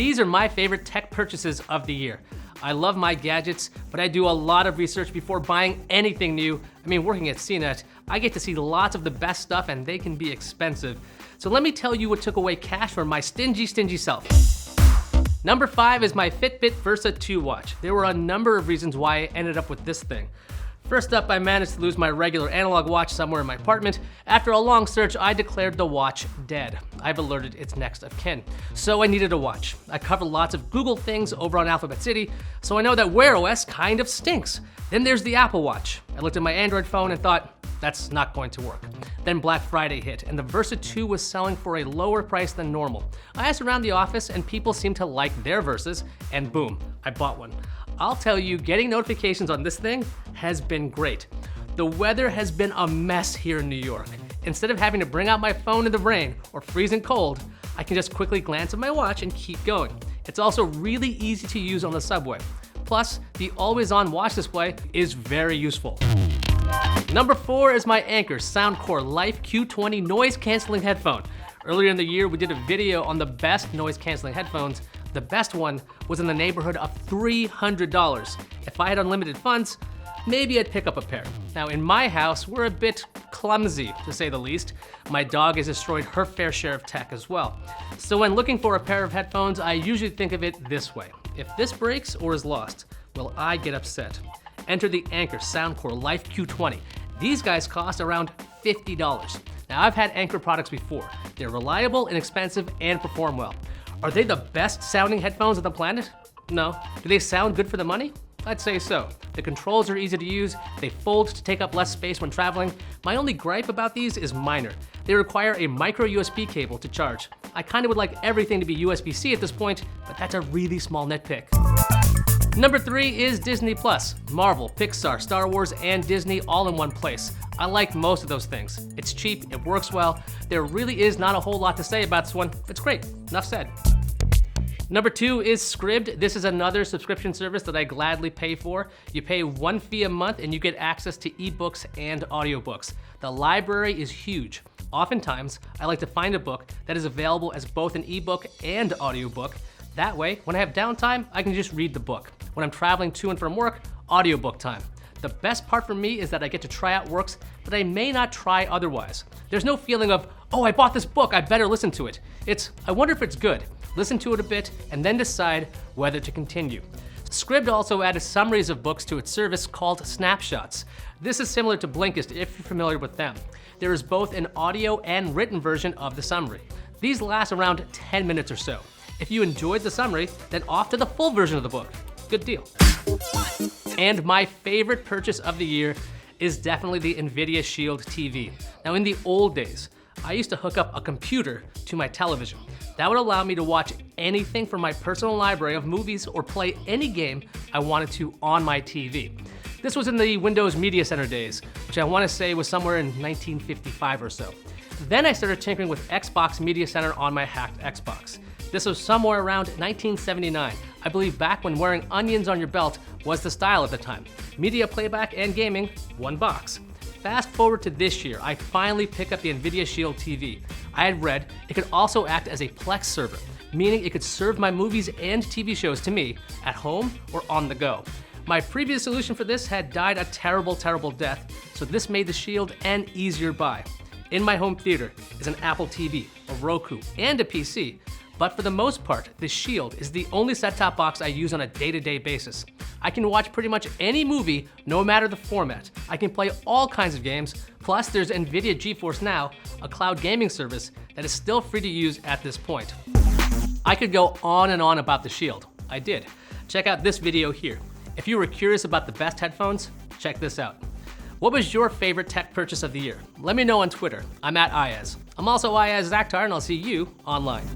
these are my favorite tech purchases of the year. I love my gadgets, but I do a lot of research before buying anything new. I mean, working at CNET, I get to see lots of the best stuff and they can be expensive. So let me tell you what took away cash from my stingy self. Number 5 is my Fitbit Versa 2 watch. There were a number of reasons why I ended up with this thing. First up, I managed to lose my regular analog watch somewhere in my apartment. After a long search, I declared the watch dead. I've alerted its next of kin. So I needed a watch. I covered lots of Google things over on Alphabet City, so I know that Wear OS kind of stinks. Then there's the Apple Watch. I looked at my Android phone and thought, that's not going to work. Then Black Friday hit, and the Versa 2 was selling for a lower price than normal. I asked around the office, and people seemed to like their Versas, and boom, I bought one. I'll tell you, getting notifications on this thing has been great. The weather has been a mess here in New York. Instead of having to bring out my phone in the rain or freezing cold, I can just quickly glance at my watch and keep going. It's also really easy to use on the subway. Plus, the always-on watch display is very useful. Number 4 is my Anker Soundcore Q20 noise-canceling headphone. Earlier in the year, we did a video on the best noise-canceling headphones. The best one was in the neighborhood of $300. If I had unlimited funds, maybe I'd pick up a pair. Now in my house, we're a bit clumsy, to say the least. My dog has destroyed her fair share of tech as well. So when looking for a pair of headphones, I usually think of it this way. If this breaks or is lost, will I get upset? Enter the Anker Soundcore Q20. These guys cost around $50. Now I've had Anker products before. They're reliable, inexpensive, and perform well. Are they the best sounding headphones on the planet? No. Do they sound good for the money? I'd say so. The controls are easy to use, they fold to take up less space when traveling. My only gripe about these is minor. They require a micro USB cable to charge. I kinda would like everything to be USB-C at this point, but that's a really small nitpick. Number 3 is Disney+. Marvel, Pixar, Star Wars, and Disney all in one place. I like most of those things. It's cheap, it works well. There really is not a whole lot to say about this one. It's great, enough said. Number 2 is Scribd. This is another subscription service that I gladly pay for. You pay one fee a month and you get access to ebooks and audiobooks. The library is huge. Oftentimes, I like to find a book that is available as both an ebook and audiobook. That way, when I have downtime, I can just read the book. When I'm traveling to and from work, audiobook time. The best part for me is that I get to try out works that I may not try otherwise. There's no feeling of, oh, I bought this book, I better listen to it. It's, I wonder if it's good. Listen to it a bit, and then decide whether to continue. Scribd also added summaries of books to its service called Snapshots. This is similar to Blinkist if you're familiar with them. There is both an audio and written version of the summary. These last around 10 minutes or so. If you enjoyed the summary, then off to the full version of the book. Good deal. And my favorite purchase of the year is definitely the Nvidia Shield TV. Now in the old days, I used to hook up a computer to my television. That would allow me to watch anything from my personal library of movies or play any game I wanted to on my TV. This was in the Windows Media Center days, which I want to say was somewhere in 1955 or so. Then I started tinkering with Xbox Media Center on my hacked Xbox. This was somewhere around 1979. I believe back when wearing onions on your belt was the style at the time. Media playback and gaming, one box. Fast forward to this year, I finally pick up the Nvidia Shield TV. I had read it could also act as a Plex server, meaning it could serve my movies and TV shows to me at home or on the go. My previous solution for this had died a terrible death, so this made the Shield an easier buy. In my home theater is an Apple TV, a Roku, and a PC, but for the most part, the Shield is the only set-top box I use on a day-to-day basis. I can watch pretty much any movie, no matter the format. I can play all kinds of games, plus there's Nvidia GeForce Now, a cloud gaming service that is still free to use at this point. I could go on and on about the Shield. I did. Check out this video here. If you were curious about the best headphones, check this out. What was your favorite tech purchase of the year? Let me know on Twitter. I'm at Iyaz. I'm also Iyaz Akhtar, and I'll see you online.